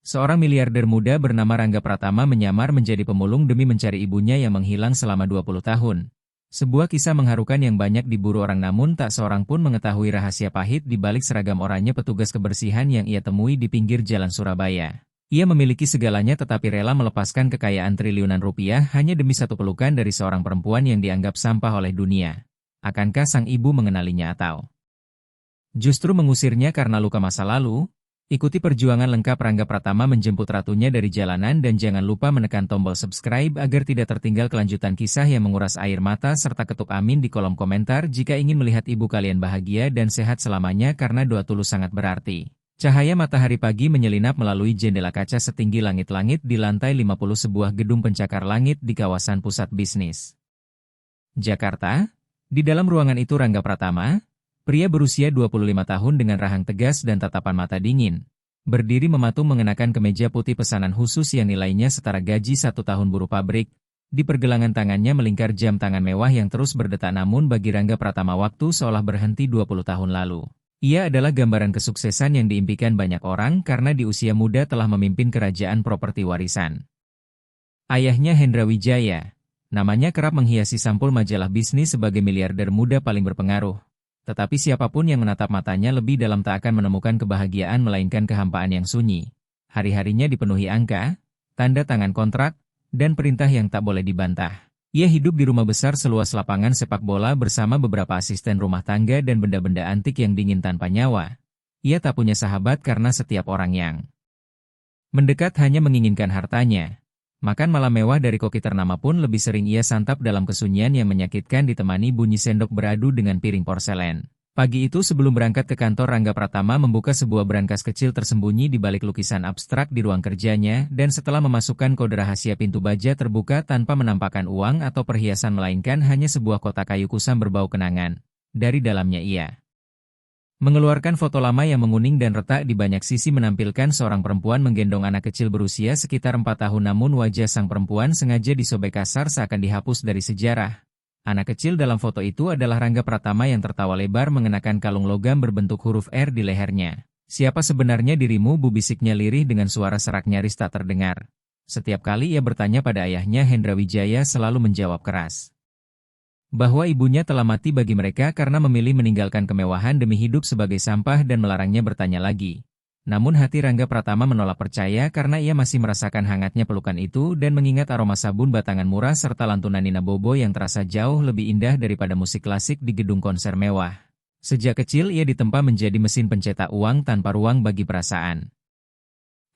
Seorang miliarder muda bernama Rangga Pratama menyamar menjadi pemulung demi mencari ibunya yang menghilang selama 20 tahun. Sebuah kisah mengharukan yang banyak diburu orang, namun tak seorang pun mengetahui rahasia pahit di balik seragam oranye petugas kebersihan yang ia temui di pinggir jalan Surabaya. Ia memiliki segalanya tetapi rela melepaskan kekayaan triliunan rupiah hanya demi satu pelukan dari seorang perempuan yang dianggap sampah oleh dunia. Akankah sang ibu mengenalinya atau justru mengusirnya karena luka masa lalu? Ikuti perjuangan lengkap Rangga Pratama menjemput ratunya dari jalanan, dan jangan lupa menekan tombol subscribe agar tidak tertinggal kelanjutan kisah yang menguras air mata, serta ketuk amin di kolom komentar jika ingin melihat ibu kalian bahagia dan sehat selamanya, karena doa tulus sangat berarti. Cahaya matahari pagi menyelinap melalui jendela kaca setinggi langit-langit di lantai 50 sebuah gedung pencakar langit di kawasan pusat bisnis Jakarta. Di dalam ruangan itu Rangga Pratama, pria berusia 25 tahun dengan rahang tegas dan tatapan mata dingin, berdiri mematung mengenakan kemeja putih pesanan khusus yang nilainya setara gaji 1 tahun buruh pabrik. Di pergelangan tangannya melingkar jam tangan mewah yang terus berdetak, namun bagi Rangga Pratama waktu seolah berhenti 20 tahun lalu. Ia adalah gambaran kesuksesan yang diimpikan banyak orang karena di usia muda telah memimpin kerajaan properti warisan ayahnya Hendra Wijaya. Namanya kerap menghiasi sampul majalah bisnis sebagai miliarder muda paling berpengaruh. Tetapi siapapun yang menatap matanya lebih dalam tak akan menemukan kebahagiaan melainkan kehampaan yang sunyi. Hari-harinya dipenuhi angka, tanda tangan kontrak, dan perintah yang tak boleh dibantah. Ia hidup di rumah besar seluas lapangan sepak bola bersama beberapa asisten rumah tangga dan benda-benda antik yang dingin tanpa nyawa. Ia tak punya sahabat karena setiap orang yang mendekat hanya menginginkan hartanya. Makan malam mewah dari koki ternama pun lebih sering ia santap dalam kesunyian yang menyakitkan, ditemani bunyi sendok beradu dengan piring porselen. Pagi itu sebelum berangkat ke kantor, Rangga Pratama membuka sebuah brankas kecil tersembunyi di balik lukisan abstrak di ruang kerjanya, dan setelah memasukkan kode rahasia, pintu baja terbuka tanpa menampakkan uang atau perhiasan melainkan hanya sebuah kotak kayu kusam berbau kenangan. Dari dalamnya ia mengeluarkan foto lama yang menguning dan retak, di banyak sisi menampilkan seorang perempuan menggendong anak kecil berusia sekitar 4 tahun, namun wajah sang perempuan sengaja disobek kasar seakan dihapus dari sejarah. Anak kecil dalam foto itu adalah Rangga Pratama yang tertawa lebar mengenakan kalung logam berbentuk huruf R di lehernya. "Siapa sebenarnya dirimu, Bu?" bisiknya lirih dengan suara serak nyaris tak terdengar. Setiap kali ia bertanya pada ayahnya, Hendra Wijaya selalu menjawab keras bahwa ibunya telah mati bagi mereka karena memilih meninggalkan kemewahan demi hidup sebagai sampah, dan melarangnya bertanya lagi. Namun hati Rangga Pratama menolak percaya karena ia masih merasakan hangatnya pelukan itu dan mengingat aroma sabun batangan murah serta lantunan Nina Bobo yang terasa jauh lebih indah daripada musik klasik di gedung konser mewah. Sejak kecil ia ditempa menjadi mesin pencetak uang tanpa ruang bagi perasaan.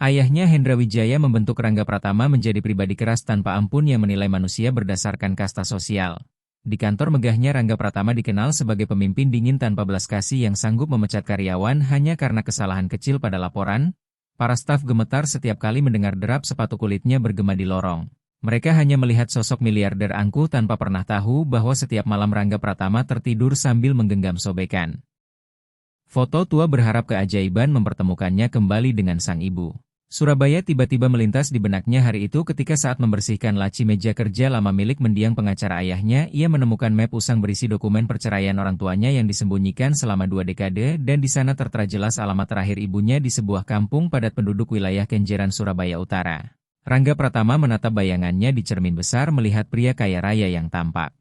Ayahnya Hendra Wijaya membentuk Rangga Pratama menjadi pribadi keras tanpa ampun yang menilai manusia berdasarkan kasta sosial. Di kantor megahnya, Rangga Pratama dikenal sebagai pemimpin dingin tanpa belas kasih yang sanggup memecat karyawan hanya karena kesalahan kecil pada laporan. Para staf gemetar setiap kali mendengar derap sepatu kulitnya bergema di lorong. Mereka hanya melihat sosok miliarder angkuh tanpa pernah tahu bahwa setiap malam Rangga Pratama tertidur sambil menggenggam sobekan foto tua, berharap keajaiban mempertemukannya kembali dengan sang ibu. Surabaya tiba-tiba melintas di benaknya hari itu ketika saat membersihkan laci meja kerja lama milik mendiang pengacara ayahnya, ia menemukan map usang berisi dokumen perceraian orang tuanya yang disembunyikan selama 2 dekade, dan di sana tertera jelas alamat terakhir ibunya di sebuah kampung padat penduduk wilayah Kenjeran, Surabaya Utara. Rangga Pratama menatap bayangannya di cermin besar melihat pria kaya raya yang tampak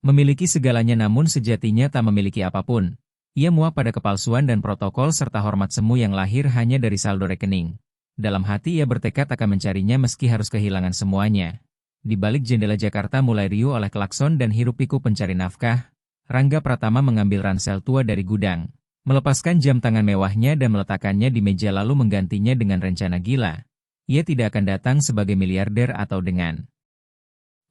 memiliki segalanya namun sejatinya tak memiliki apapun. Ia muak pada kepalsuan dan protokol serta hormat semu yang lahir hanya dari saldo rekening. Dalam hati ia bertekad akan mencarinya meski harus kehilangan semuanya. Di balik jendela Jakarta mulai riuh oleh klakson dan hiruk-pikuk pencari nafkah, Rangga Pratama mengambil ransel tua dari gudang, melepaskan jam tangan mewahnya dan meletakkannya di meja lalu menggantinya dengan rencana gila. Ia tidak akan datang sebagai miliarder atau dengan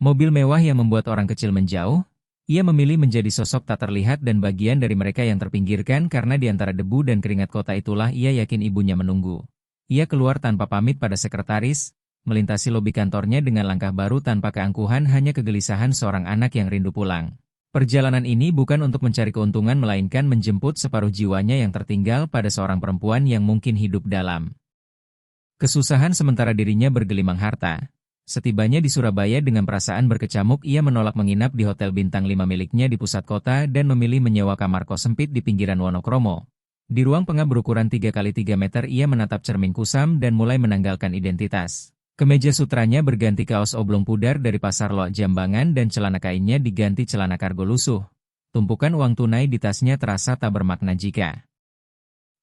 mobil mewah yang membuat orang kecil menjauh. Ia memilih menjadi sosok tak terlihat dan bagian dari mereka yang terpinggirkan karena di antara debu dan keringat kota itulah ia yakin ibunya menunggu. Ia keluar tanpa pamit pada sekretaris, melintasi lobi kantornya dengan langkah baru tanpa keangkuhan, hanya kegelisahan seorang anak yang rindu pulang. Perjalanan ini bukan untuk mencari keuntungan melainkan menjemput separuh jiwanya yang tertinggal pada seorang perempuan yang mungkin hidup dalam kesusahan sementara dirinya bergelimang harta. Setibanya di Surabaya dengan perasaan berkecamuk, ia menolak menginap di hotel bintang 5 miliknya di pusat kota dan memilih menyewa kamar kos sempit di pinggiran Wonokromo. Di ruang pengap berukuran 3 kali 3 meter ia menatap cermin kusam dan mulai menanggalkan identitas. Kemeja sutranya berganti kaos oblong pudar dari pasar Loak Jambangan dan celana kainnya diganti celana kargo lusuh. Tumpukan uang tunai di tasnya terasa tak bermakna jika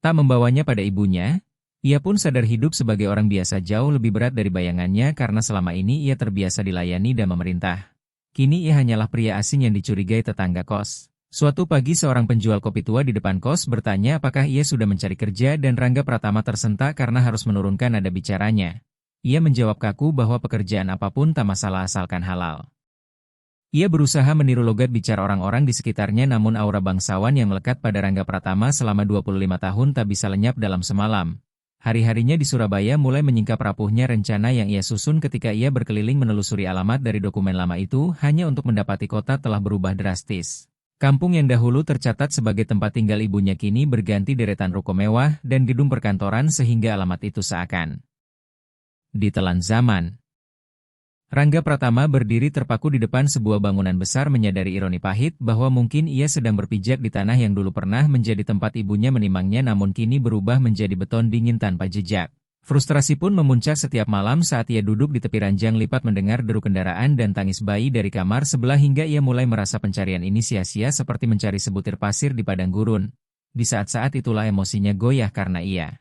tak membawanya pada ibunya. Ia pun sadar hidup sebagai orang biasa jauh lebih berat dari bayangannya karena selama ini ia terbiasa dilayani dan memerintah. Kini ia hanyalah pria asing yang dicurigai tetangga kos. Suatu pagi seorang penjual kopi tua di depan kos bertanya apakah ia sudah mencari kerja dan Rangga Pratama tersentak karena harus menurunkan nada bicaranya. Ia menjawab kaku bahwa pekerjaan apapun tak masalah asalkan halal. Ia berusaha meniru logat bicara orang-orang di sekitarnya namun aura bangsawan yang melekat pada Rangga Pratama selama 25 tahun tak bisa lenyap dalam semalam. Hari-harinya di Surabaya mulai menyingkap rapuhnya rencana yang ia susun ketika ia berkeliling menelusuri alamat dari dokumen lama itu hanya untuk mendapati kota telah berubah drastis. Kampung yang dahulu tercatat sebagai tempat tinggal ibunya kini berganti deretan ruko mewah dan gedung perkantoran sehingga alamat itu seakan ditelan zaman. Rangga Pratama berdiri terpaku di depan sebuah bangunan besar menyadari ironi pahit bahwa mungkin ia sedang berpijak di tanah yang dulu pernah menjadi tempat ibunya menimangnya namun kini berubah menjadi beton dingin tanpa jejak. Frustrasi pun memuncak setiap malam saat ia duduk di tepi ranjang lipat mendengar deru kendaraan dan tangis bayi dari kamar sebelah hingga ia mulai merasa pencarian ini sia-sia seperti mencari sebutir pasir di padang gurun. Di saat-saat itulah emosinya goyah karena ia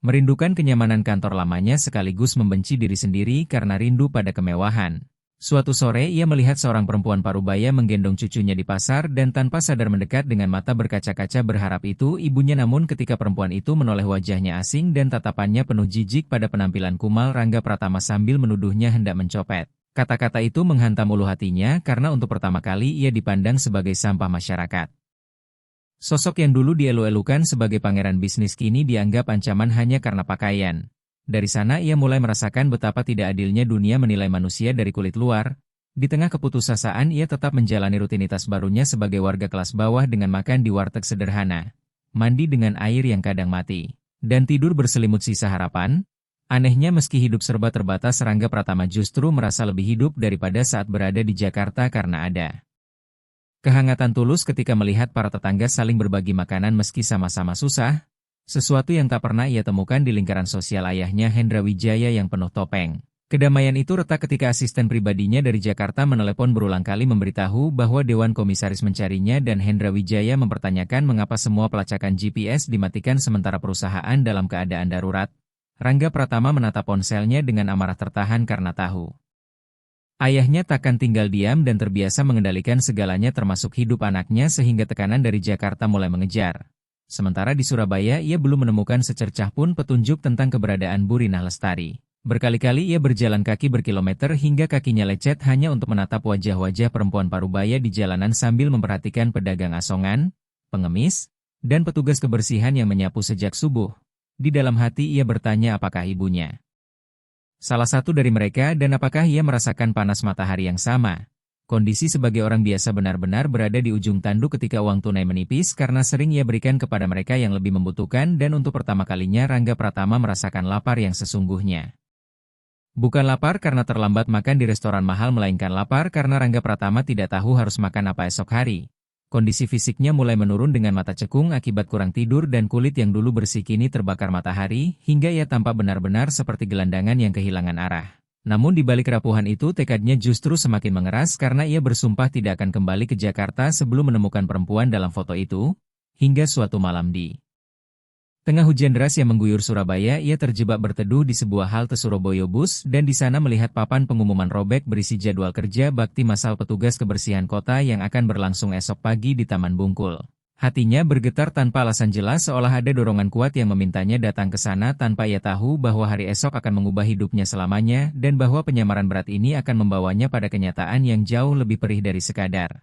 merindukan kenyamanan kantor lamanya sekaligus membenci diri sendiri karena rindu pada kemewahan. Suatu sore ia melihat seorang perempuan parubaya menggendong cucunya di pasar dan tanpa sadar mendekat dengan mata berkaca-kaca berharap itu ibunya namun ketika perempuan itu menoleh wajahnya asing dan tatapannya penuh jijik pada penampilan kumal Rangga Pratama sambil menuduhnya hendak mencopet. Kata-kata itu menghantam ulu hatinya karena untuk pertama kali ia dipandang sebagai sampah masyarakat. Sosok yang dulu dielu-elukan sebagai pangeran bisnis kini dianggap ancaman hanya karena pakaian. Dari sana ia mulai merasakan betapa tidak adilnya dunia menilai manusia dari kulit luar. Di tengah keputusasaan ia tetap menjalani rutinitas barunya sebagai warga kelas bawah dengan makan di warteg sederhana, mandi dengan air yang kadang mati, dan tidur berselimut sisa harapan. Anehnya meski hidup serba terbatas Rangga Pratama justru merasa lebih hidup daripada saat berada di Jakarta karena ada kehangatan tulus ketika melihat para tetangga saling berbagi makanan meski sama-sama susah, sesuatu yang tak pernah ia temukan di lingkaran sosial ayahnya Hendra Wijaya yang penuh topeng. Kedamaian itu retak ketika asisten pribadinya dari Jakarta menelepon berulang kali memberitahu bahwa Dewan Komisaris mencarinya dan Hendra Wijaya mempertanyakan mengapa semua pelacakan GPS dimatikan sementara perusahaan dalam keadaan darurat. Rangga Pratama menatap ponselnya dengan amarah tertahan karena tahu ayahnya takkan tinggal diam dan terbiasa mengendalikan segalanya termasuk hidup anaknya sehingga tekanan dari Jakarta mulai mengejar. Sementara di Surabaya ia belum menemukan secercah pun petunjuk tentang keberadaan Bu Rinah Lestari. Berkali-kali ia berjalan kaki berkilometer hingga kakinya lecet hanya untuk menatap wajah-wajah perempuan parubaya di jalanan sambil memperhatikan pedagang asongan, pengemis, dan petugas kebersihan yang menyapu sejak subuh. Di dalam hati ia bertanya apakah ibunya salah satu dari mereka dan apakah ia merasakan panas matahari yang sama. Kondisi sebagai orang biasa benar-benar berada di ujung tanduk ketika uang tunai menipis karena sering ia berikan kepada mereka yang lebih membutuhkan dan untuk pertama kalinya Rangga Pratama merasakan lapar yang sesungguhnya. Bukan lapar karena terlambat makan di restoran mahal melainkan lapar karena Rangga Pratama tidak tahu harus makan apa esok hari. Kondisi fisiknya mulai menurun dengan mata cekung akibat kurang tidur dan kulit yang dulu bersih kini terbakar matahari, hingga ia tampak benar-benar seperti gelandangan yang kehilangan arah. Namun di balik kerapuhan itu tekadnya justru semakin mengeras karena ia bersumpah tidak akan kembali ke Jakarta sebelum menemukan perempuan dalam foto itu, hingga suatu malam di tengah hujan deras yang mengguyur Surabaya, ia terjebak berteduh di sebuah halte Surabaya bus dan di sana melihat papan pengumuman robek berisi jadwal kerja bakti massal petugas kebersihan kota yang akan berlangsung esok pagi di Taman Bungkul. Hatinya bergetar tanpa alasan jelas seolah ada dorongan kuat yang memintanya datang ke sana tanpa ia tahu bahwa hari esok akan mengubah hidupnya selamanya dan bahwa penyamaran berat ini akan membawanya pada kenyataan yang jauh lebih perih dari sekadar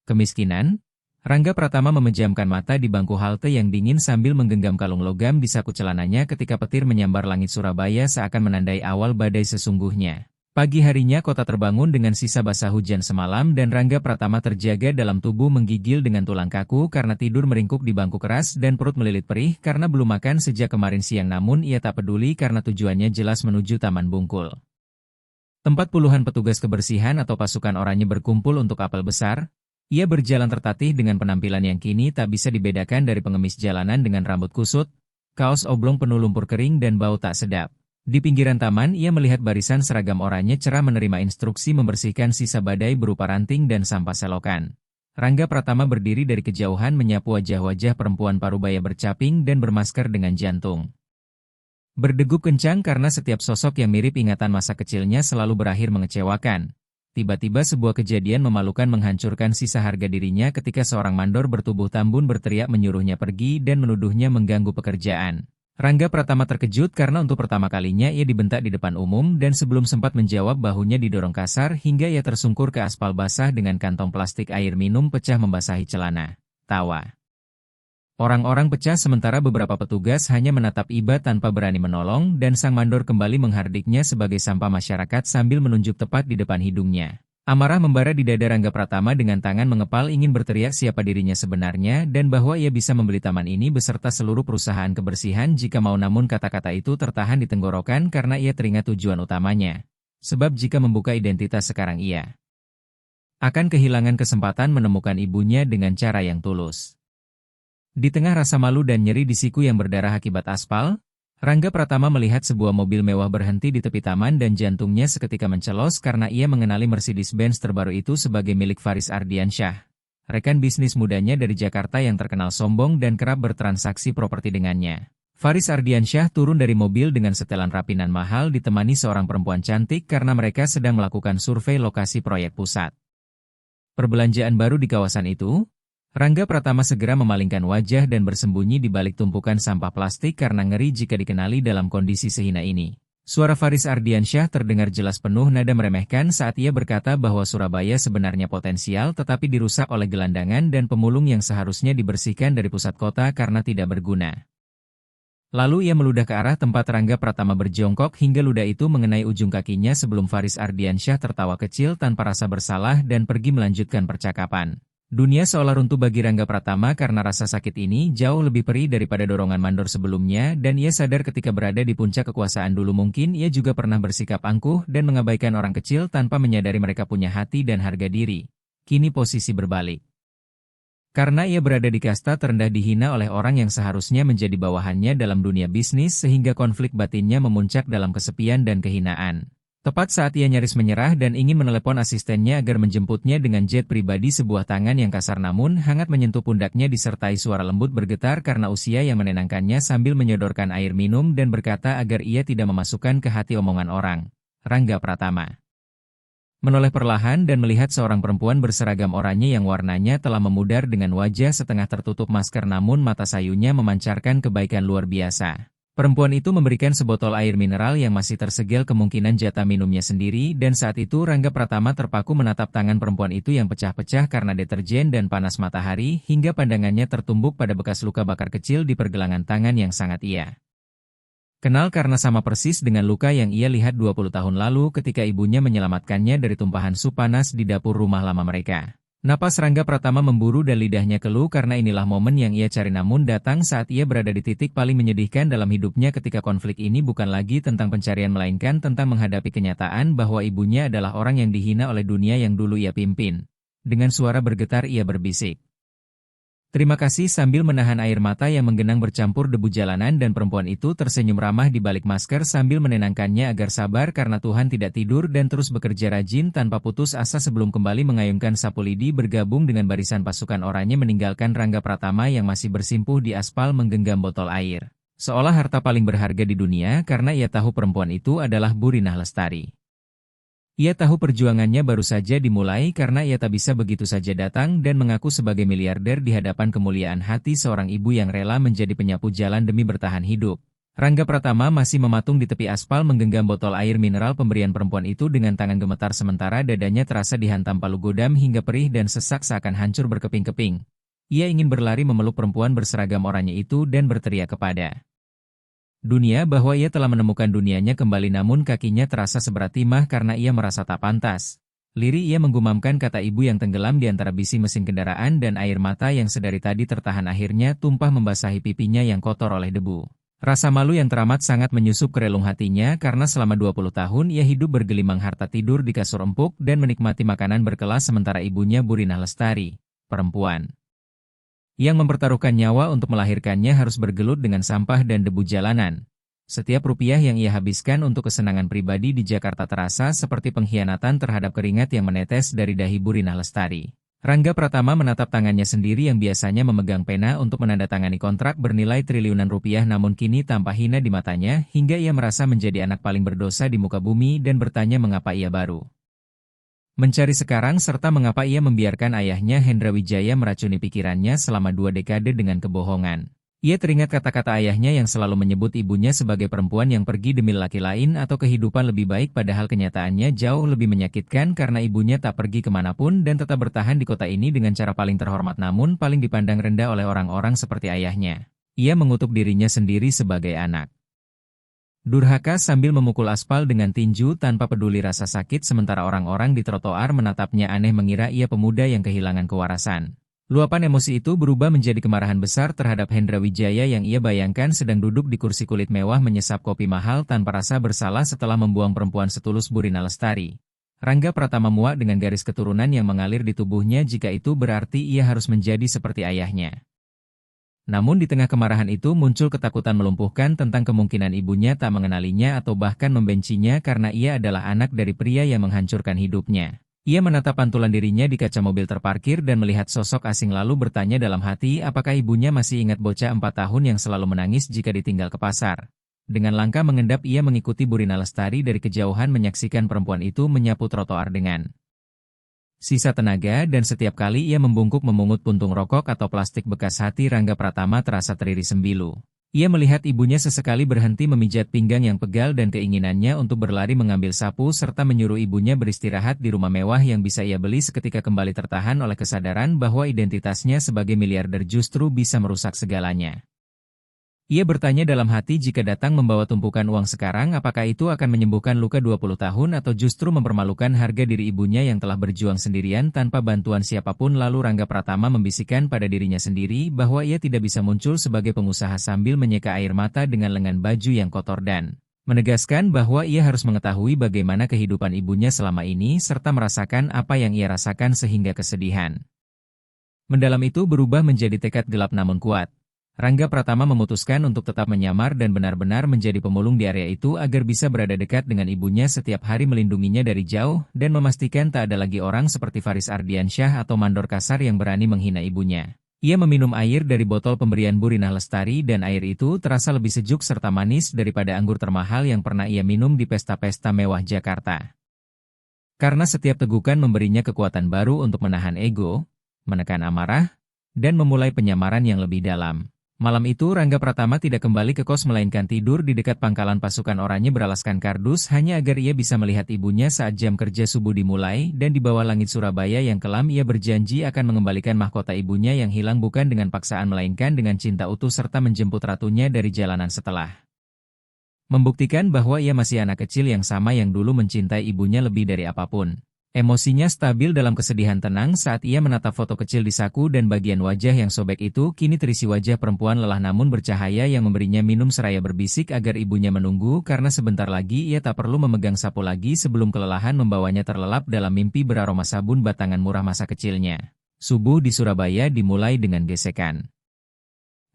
kemiskinan. Rangga Pratama memejamkan mata di bangku halte yang dingin sambil menggenggam kalung logam di saku celananya ketika petir menyambar langit Surabaya seakan menandai awal badai sesungguhnya. Pagi harinya kota terbangun dengan sisa basah hujan semalam dan Rangga Pratama terjaga dalam tubuh menggigil dengan tulang kaku karena tidur meringkuk di bangku keras dan perut melilit perih karena belum makan sejak kemarin siang namun ia tak peduli karena tujuannya jelas menuju Taman Bungkul. Tempat puluhan petugas kebersihan atau pasukan oranye berkumpul untuk apel besar. Ia berjalan tertatih dengan penampilan yang kini tak bisa dibedakan dari pengemis jalanan dengan rambut kusut, kaos oblong penuh lumpur kering dan bau tak sedap. Di pinggiran taman, ia melihat barisan seragam oranye cerah menerima instruksi membersihkan sisa badai berupa ranting dan sampah selokan. Rangga Pratama berdiri dari kejauhan menyapu wajah-wajah perempuan parubaya bercaping dan bermasker dengan jantung. Berdegup kencang karena setiap sosok yang mirip ingatan masa kecilnya selalu berakhir mengecewakan. Tiba-tiba sebuah kejadian memalukan menghancurkan sisa harga dirinya ketika seorang mandor bertubuh tambun berteriak menyuruhnya pergi dan menuduhnya mengganggu pekerjaan. Rangga Pratama terkejut karena untuk pertama kalinya ia dibentak di depan umum dan sebelum sempat menjawab bahunya didorong kasar hingga ia tersungkur ke aspal basah dengan kantong plastik air minum pecah membasahi celana. Tawa. Orang-orang pecah sementara beberapa petugas hanya menatap iba tanpa berani menolong dan sang mandor kembali menghardiknya sebagai sampah masyarakat sambil menunjuk tepat di depan hidungnya. Amarah membara di dada Rangga Pratama dengan tangan mengepal ingin berteriak siapa dirinya sebenarnya dan bahwa ia bisa membeli taman ini beserta seluruh perusahaan kebersihan jika mau, namun kata-kata itu tertahan di tenggorokan karena ia teringat tujuan utamanya. Sebab jika membuka identitas sekarang ia akan kehilangan kesempatan menemukan ibunya dengan cara yang tulus. Di tengah rasa malu dan nyeri di siku yang berdarah akibat aspal, Rangga Pratama melihat sebuah mobil mewah berhenti di tepi taman dan jantungnya seketika mencelos karena ia mengenali Mercedes-Benz terbaru itu sebagai milik Faris Ardiansyah, rekan bisnis mudanya dari Jakarta yang terkenal sombong dan kerap bertransaksi properti dengannya. Faris Ardiansyah turun dari mobil dengan setelan rapinan mahal ditemani seorang perempuan cantik karena mereka sedang melakukan survei lokasi proyek pusat perbelanjaan baru di kawasan itu. Rangga Pratama segera memalingkan wajah dan bersembunyi di balik tumpukan sampah plastik karena ngeri jika dikenali dalam kondisi sehina ini. Suara Faris Ardiansyah terdengar jelas penuh nada meremehkan saat ia berkata bahwa Surabaya sebenarnya potensial tetapi dirusak oleh gelandangan dan pemulung yang seharusnya dibersihkan dari pusat kota karena tidak berguna. Lalu ia meludah ke arah tempat Rangga Pratama berjongkok hingga ludah itu mengenai ujung kakinya sebelum Faris Ardiansyah tertawa kecil tanpa rasa bersalah dan pergi melanjutkan percakapan. Dunia seolah runtuh bagi Rangga Pratama karena rasa sakit ini jauh lebih perih daripada dorongan mandor sebelumnya dan ia sadar ketika berada di puncak kekuasaan dulu mungkin ia juga pernah bersikap angkuh dan mengabaikan orang kecil tanpa menyadari mereka punya hati dan harga diri. Kini posisi berbalik. Karena ia berada di kasta terendah dihina oleh orang yang seharusnya menjadi bawahannya dalam dunia bisnis sehingga konflik batinnya memuncak dalam kesepian dan kehinaan. Tepat saat ia nyaris menyerah dan ingin menelepon asistennya agar menjemputnya dengan jet pribadi, sebuah tangan yang kasar namun hangat menyentuh pundaknya disertai suara lembut bergetar karena usia yang menenangkannya sambil menyodorkan air minum dan berkata agar ia tidak memasukkan ke hati omongan orang. Rangga Pratama menoleh perlahan dan melihat seorang perempuan berseragam oranye yang warnanya telah memudar dengan wajah setengah tertutup masker namun mata sayunya memancarkan kebaikan luar biasa. Perempuan itu memberikan sebotol air mineral yang masih tersegel kemungkinan jatah minumnya sendiri dan saat itu Rangga Pratama terpaku menatap tangan perempuan itu yang pecah-pecah karena deterjen dan panas matahari hingga pandangannya tertumbuk pada bekas luka bakar kecil di pergelangan tangan yang sangat ia kenal karena sama persis dengan luka yang ia lihat 20 tahun lalu ketika ibunya menyelamatkannya dari tumpahan sup panas di dapur rumah lama mereka. Napas Rangga Pratama memburu dan lidahnya keluh karena inilah momen yang ia cari namun datang saat ia berada di titik paling menyedihkan dalam hidupnya ketika konflik ini bukan lagi tentang pencarian melainkan tentang menghadapi kenyataan bahwa ibunya adalah orang yang dihina oleh dunia yang dulu ia pimpin. Dengan suara bergetar ia berbisik. Terima kasih sambil menahan air mata yang menggenang bercampur debu jalanan dan perempuan itu tersenyum ramah di balik masker sambil menenangkannya agar sabar karena Tuhan tidak tidur dan terus bekerja rajin tanpa putus asa sebelum kembali mengayunkan sapu lidi bergabung dengan barisan pasukan oranye meninggalkan Rangga Pratama yang masih bersimpuh di aspal menggenggam botol air. Seolah harta paling berharga di dunia karena ia tahu perempuan itu adalah Bu Rinah Lestari. Ia tahu perjuangannya baru saja dimulai karena ia tak bisa begitu saja datang dan mengaku sebagai miliarder di hadapan kemuliaan hati seorang ibu yang rela menjadi penyapu jalan demi bertahan hidup. Rangga Pratama masih mematung di tepi aspal menggenggam botol air mineral pemberian perempuan itu dengan tangan gemetar sementara dadanya terasa dihantam palu godam hingga perih dan sesak seakan hancur berkeping-keping. Ia ingin berlari memeluk perempuan berseragam oranye itu dan berteriak kepada dunia bahwa ia telah menemukan dunianya kembali namun kakinya terasa seberat timah karena ia merasa tak pantas. Lirih ia menggumamkan kata ibu yang tenggelam di antara bisi mesin kendaraan dan air mata yang sedari tadi tertahan akhirnya tumpah membasahi pipinya yang kotor oleh debu. Rasa malu yang teramat sangat menyusup ke relung hatinya karena selama 20 tahun ia hidup bergelimang harta tidur di kasur empuk dan menikmati makanan berkelas sementara ibunya Burinah Lestari, perempuan yang mempertaruhkan nyawa untuk melahirkannya harus bergelut dengan sampah dan debu jalanan. Setiap rupiah yang ia habiskan untuk kesenangan pribadi di Jakarta terasa seperti pengkhianatan terhadap keringat yang menetes dari dahi Burinah Lestari. Rangga Pratama menatap tangannya sendiri yang biasanya memegang pena untuk menandatangani kontrak bernilai triliunan rupiah namun kini tampak hina di matanya hingga ia merasa menjadi anak paling berdosa di muka bumi dan bertanya mengapa ia baru mencari sekarang serta mengapa ia membiarkan ayahnya Hendra Wijaya meracuni pikirannya selama 2 dekade dengan kebohongan. Ia teringat kata-kata ayahnya yang selalu menyebut ibunya sebagai perempuan yang pergi demi laki lain atau kehidupan lebih baik padahal kenyataannya jauh lebih menyakitkan karena ibunya tak pergi kemanapun dan tetap bertahan di kota ini dengan cara paling terhormat namun paling dipandang rendah oleh orang-orang seperti ayahnya. Ia mengutuk dirinya sendiri sebagai anak durhaka sambil memukul aspal dengan tinju tanpa peduli rasa sakit sementara orang-orang di trotoar menatapnya aneh mengira ia pemuda yang kehilangan kewarasan. Luapan emosi itu berubah menjadi kemarahan besar terhadap Hendra Wijaya yang ia bayangkan sedang duduk di kursi kulit mewah menyesap kopi mahal tanpa rasa bersalah setelah membuang perempuan setulus Burinah Lestari. Rangga Pratama muak dengan garis keturunan yang mengalir di tubuhnya jika itu berarti ia harus menjadi seperti ayahnya. Namun di tengah kemarahan itu muncul ketakutan melumpuhkan tentang kemungkinan ibunya tak mengenalinya atau bahkan membencinya karena ia adalah anak dari pria yang menghancurkan hidupnya. Ia menatap pantulan dirinya di kaca mobil terparkir dan melihat sosok asing lalu bertanya dalam hati apakah ibunya masih ingat bocah 4 tahun yang selalu menangis jika ditinggal ke pasar. Dengan langkah mengendap ia mengikuti Burinah Lestari dari kejauhan menyaksikan perempuan itu menyapu trotoar dengan sisa tenaga dan setiap kali ia membungkuk memungut puntung rokok atau plastik bekas hati Rangga Pratama terasa teriris sembilu. Ia melihat ibunya sesekali berhenti memijat pinggang yang pegal dan keinginannya untuk berlari mengambil sapu serta menyuruh ibunya beristirahat di rumah mewah yang bisa ia beli seketika kembali tertahan oleh kesadaran bahwa identitasnya sebagai miliarder justru bisa merusak segalanya. Ia bertanya dalam hati jika datang membawa tumpukan uang sekarang apakah itu akan menyembuhkan luka 20 tahun atau justru mempermalukan harga diri ibunya yang telah berjuang sendirian tanpa bantuan siapapun lalu Rangga Pratama membisikkan pada dirinya sendiri bahwa ia tidak bisa muncul sebagai pengusaha sambil menyeka air mata dengan lengan baju yang kotor dan menegaskan bahwa ia harus mengetahui bagaimana kehidupan ibunya selama ini serta merasakan apa yang ia rasakan sehingga kesedihan mendalam itu berubah menjadi tekad gelap namun kuat. Rangga Pratama memutuskan untuk tetap menyamar dan benar-benar menjadi pemulung di area itu agar bisa berada dekat dengan ibunya setiap hari melindunginya dari jauh dan memastikan tak ada lagi orang seperti Faris Ardiansyah atau mandor kasar yang berani menghina ibunya. Ia meminum air dari botol pemberian Burinah Lestari dan air itu terasa lebih sejuk serta manis daripada anggur termahal yang pernah ia minum di pesta-pesta mewah Jakarta. Karena setiap tegukan memberinya kekuatan baru untuk menahan ego, menekan amarah, dan memulai penyamaran yang lebih dalam. Malam itu Rangga Pratama tidak kembali ke kos melainkan tidur di dekat pangkalan pasukan oranye beralaskan kardus hanya agar ia bisa melihat ibunya saat jam kerja subuh dimulai dan di bawah langit Surabaya yang kelam ia berjanji akan mengembalikan mahkota ibunya yang hilang bukan dengan paksaan melainkan dengan cinta utuh serta menjemput ratunya dari jalanan setelah membuktikan bahwa ia masih anak kecil yang sama yang dulu mencintai ibunya lebih dari apapun. Emosinya stabil dalam kesedihan tenang saat ia menatap foto kecil di saku dan bagian wajah yang sobek itu kini terisi wajah perempuan lelah namun bercahaya yang memberinya minum seraya berbisik agar ibunya menunggu karena sebentar lagi ia tak perlu memegang sapu lagi sebelum kelelahan membawanya terlelap dalam mimpi beraroma sabun batangan murah masa kecilnya. Subuh di Surabaya dimulai dengan gesekan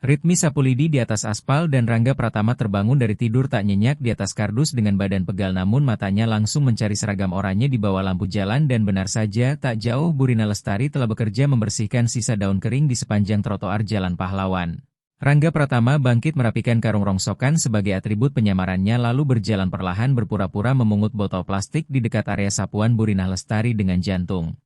ritmi sapu lidi di atas aspal dan Rangga Pratama terbangun dari tidur tak nyenyak di atas kardus dengan badan pegal namun matanya langsung mencari seragam oranye di bawah lampu jalan dan benar saja tak jauh Burinah Lestari telah bekerja membersihkan sisa daun kering di sepanjang trotoar Jalan Pahlawan. Rangga Pratama bangkit merapikan karung rongsokan sebagai atribut penyamarannya lalu berjalan perlahan berpura-pura memungut botol plastik di dekat area sapuan Burinah Lestari dengan jantung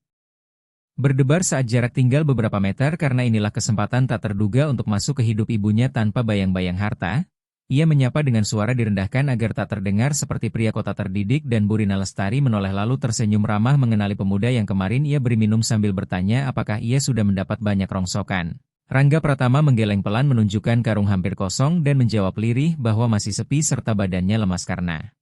berdebar saat jarak tinggal beberapa meter karena inilah kesempatan tak terduga untuk masuk ke hidup ibunya tanpa bayang-bayang harta. Ia menyapa dengan suara direndahkan agar tak terdengar seperti pria kota terdidik dan Burinah Lestari menoleh lalu tersenyum ramah mengenali pemuda yang kemarin ia beri minum sambil bertanya apakah ia sudah mendapat banyak rongsokan. Rangga Pratama menggeleng pelan menunjukkan karung hampir kosong dan menjawab lirih bahwa masih sepi serta badannya lemas karena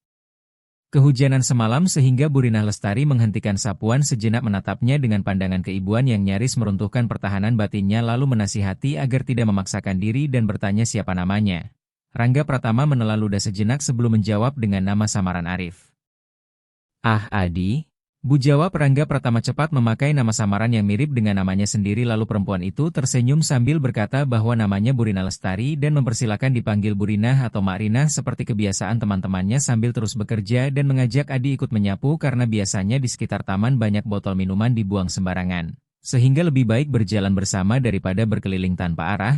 kehujanan semalam sehingga Burinah Lestari menghentikan sapuan sejenak menatapnya dengan pandangan keibuan yang nyaris meruntuhkan pertahanan batinnya lalu menasihati agar tidak memaksakan diri dan bertanya siapa namanya. Rangga Pratama menelan ludah sejenak sebelum menjawab dengan nama samaran Arif. "Ah, Adi?" Bu, jawab Rangga Pratama cepat memakai nama samaran yang mirip dengan namanya sendiri, lalu perempuan itu tersenyum sambil berkata bahwa namanya Burina Lestari dan mempersilakan dipanggil Burina atau Mak Rina seperti kebiasaan teman-temannya sambil terus bekerja dan mengajak Adi ikut menyapu karena biasanya di sekitar taman banyak botol minuman dibuang sembarangan. Sehingga lebih baik berjalan bersama daripada berkeliling tanpa arah.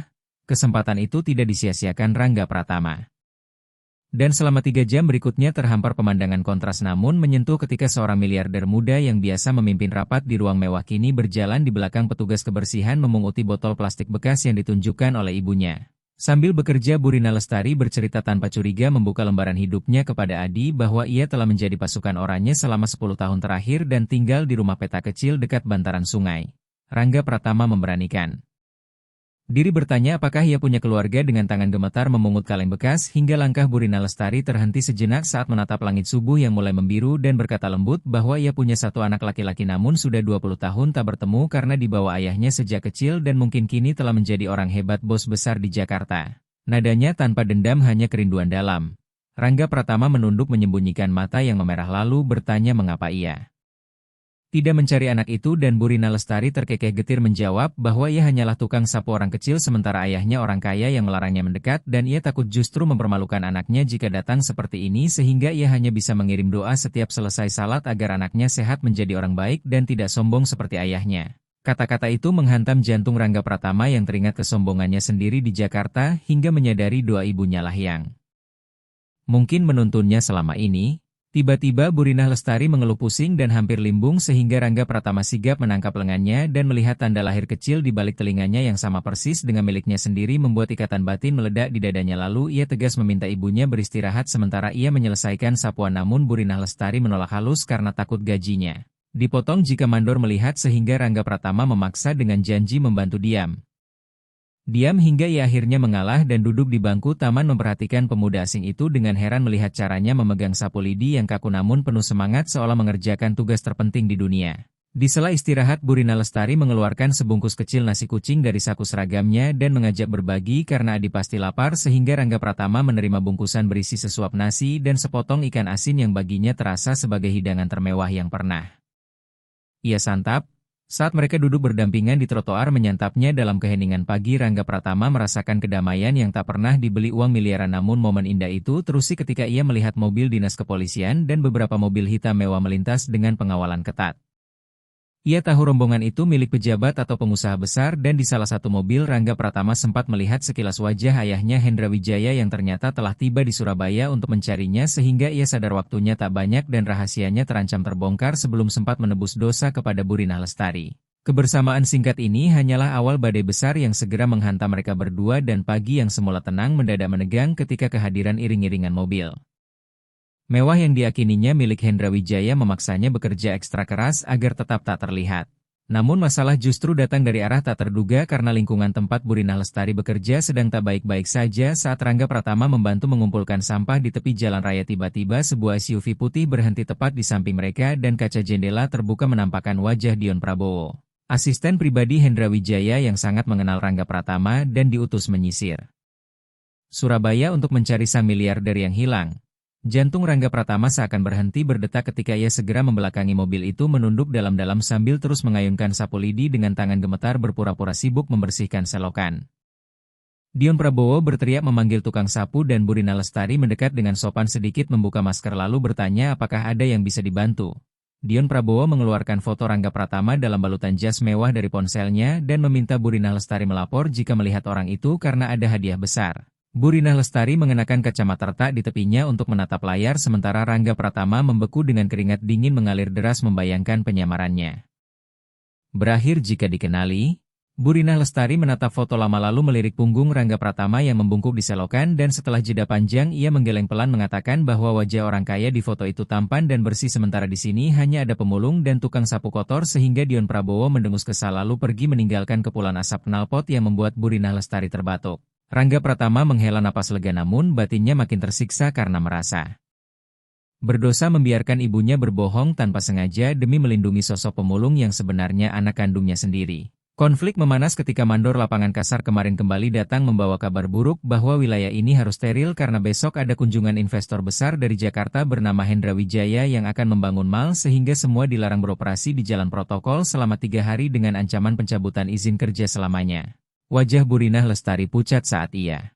Kesempatan itu tidak disia-siakan Rangga Pratama. Dan selama 3 jam berikutnya terhampar pemandangan kontras namun menyentuh ketika seorang miliarder muda yang biasa memimpin rapat di ruang mewah kini berjalan di belakang petugas kebersihan memunguti botol plastik bekas yang ditunjukkan oleh ibunya. Sambil bekerja, Burina Lestari bercerita tanpa curiga membuka lembaran hidupnya kepada Adi bahwa ia telah menjadi pasukan oranye selama 10 tahun terakhir dan tinggal di rumah peta kecil dekat bantaran sungai. Rangga Pratama memberanikan diri bertanya apakah ia punya keluarga. Dengan tangan gemetar memungut kaleng bekas hingga langkah Burina Lestari terhenti sejenak saat menatap langit subuh yang mulai membiru dan berkata lembut bahwa ia punya 1 anak laki-laki namun sudah 20 tahun tak bertemu karena dibawa ayahnya sejak kecil dan mungkin kini telah menjadi orang hebat, bos besar di Jakarta. Nadanya tanpa dendam, hanya kerinduan dalam. Rangga Pratama menunduk menyembunyikan mata yang memerah lalu bertanya mengapa ia tidak mencari anak itu dan Burina Lestari terkekeh getir menjawab bahwa ia hanyalah tukang sapu orang kecil sementara ayahnya orang kaya yang melarangnya mendekat dan ia takut justru mempermalukan anaknya jika datang seperti ini sehingga ia hanya bisa mengirim doa setiap selesai salat agar anaknya sehat menjadi orang baik dan tidak sombong seperti ayahnya. Kata-kata itu menghantam jantung Rangga Pratama yang teringat kesombongannya sendiri di Jakarta hingga menyadari doa ibunya lah yang mungkin menuntunnya selama ini. Tiba-tiba Burina Lestari mengeluh pusing dan hampir limbung sehingga Rangga Pratama sigap menangkap lengannya dan melihat tanda lahir kecil di balik telinganya yang sama persis dengan miliknya sendiri membuat ikatan batin meledak di dadanya. Lalu ia tegas meminta ibunya beristirahat sementara ia menyelesaikan sapuan namun Burina Lestari menolak halus karena takut gajinya dipotong jika mandor melihat sehingga Rangga Pratama memaksa dengan janji membantu diam hingga ia akhirnya mengalah dan duduk di bangku taman memperhatikan pemuda asing itu dengan heran melihat caranya memegang sapu lidi yang kaku namun penuh semangat seolah mengerjakan tugas terpenting di dunia. Di sela istirahat Burina Lestari mengeluarkan sebungkus kecil nasi kucing dari saku seragamnya dan mengajak berbagi karena Adi pasti lapar sehingga Rangga Pratama menerima bungkusan berisi sesuap nasi dan sepotong ikan asin yang baginya terasa sebagai hidangan termewah yang pernah ia santap. Saat mereka duduk berdampingan di trotoar menyantapnya dalam keheningan pagi, Rangga Pratama merasakan kedamaian yang tak pernah dibeli uang miliaran namun momen indah itu terusi ketika ia melihat mobil dinas kepolisian dan beberapa mobil hitam mewah melintas dengan pengawalan ketat. Ia tahu rombongan itu milik pejabat atau pengusaha besar dan di salah satu mobil Rangga Pratama sempat melihat sekilas wajah ayahnya Hendra Wijaya yang ternyata telah tiba di Surabaya untuk mencarinya sehingga ia sadar waktunya tak banyak dan rahasianya terancam terbongkar sebelum sempat menebus dosa kepada Burina Lestari. Kebersamaan singkat ini hanyalah awal badai besar yang segera menghantam mereka berdua dan pagi yang semula tenang mendadak menegang ketika kehadiran iring-iringan mobil mewah yang diakininya milik Hendra Wijaya memaksanya bekerja ekstra keras agar tetap tak terlihat. Namun masalah justru datang dari arah tak terduga karena lingkungan tempat Burina Lestari bekerja sedang tak baik-baik saja saat Rangga Pratama membantu mengumpulkan sampah di tepi jalan raya. Tiba-tiba sebuah SUV putih berhenti tepat di samping mereka dan kaca jendela terbuka menampakkan wajah Dion Prabowo, asisten pribadi Hendra Wijaya yang sangat mengenal Rangga Pratama dan diutus menyisir Surabaya untuk mencari sang miliarder yang hilang. Jantung Rangga Pratama seakan berhenti berdetak ketika ia segera membelakangi mobil itu menunduk dalam-dalam sambil terus mengayunkan sapu lidi dengan tangan gemetar berpura-pura sibuk membersihkan selokan. Dion Prabowo berteriak memanggil tukang sapu dan Burina Lestari mendekat dengan sopan sedikit membuka masker lalu bertanya apakah ada yang bisa dibantu. Dion Prabowo mengeluarkan foto Rangga Pratama dalam balutan jas mewah dari ponselnya dan meminta Burina Lestari melapor jika melihat orang itu karena ada hadiah besar. Burina Lestari mengenakan kacamata retak di tepinya untuk menatap layar sementara Rangga Pratama membeku dengan keringat dingin mengalir deras membayangkan penyamarannya berakhir jika dikenali. Burina Lestari menatap foto lama lalu melirik punggung Rangga Pratama yang membungkuk di selokan dan setelah jeda panjang ia menggeleng pelan mengatakan bahwa wajah orang kaya di foto itu tampan dan bersih sementara di sini hanya ada pemulung dan tukang sapu kotor sehingga Dion Prabowo mendengus kesal lalu pergi meninggalkan kepulan asap knalpot yang membuat Burina Lestari terbatuk. Rangga Pratama menghela napas lega namun batinnya makin tersiksa karena merasa berdosa membiarkan ibunya berbohong tanpa sengaja demi melindungi sosok pemulung yang sebenarnya anak kandungnya sendiri. Konflik memanas ketika mandor lapangan kasar kemarin kembali datang membawa kabar buruk bahwa wilayah ini harus steril karena besok ada kunjungan investor besar dari Jakarta bernama Hendra Wijaya yang akan membangun mal sehingga semua dilarang beroperasi di jalan protokol selama 3 hari dengan ancaman pencabutan izin kerja selamanya. Wajah Bu Rinah Lestari pucat saat ia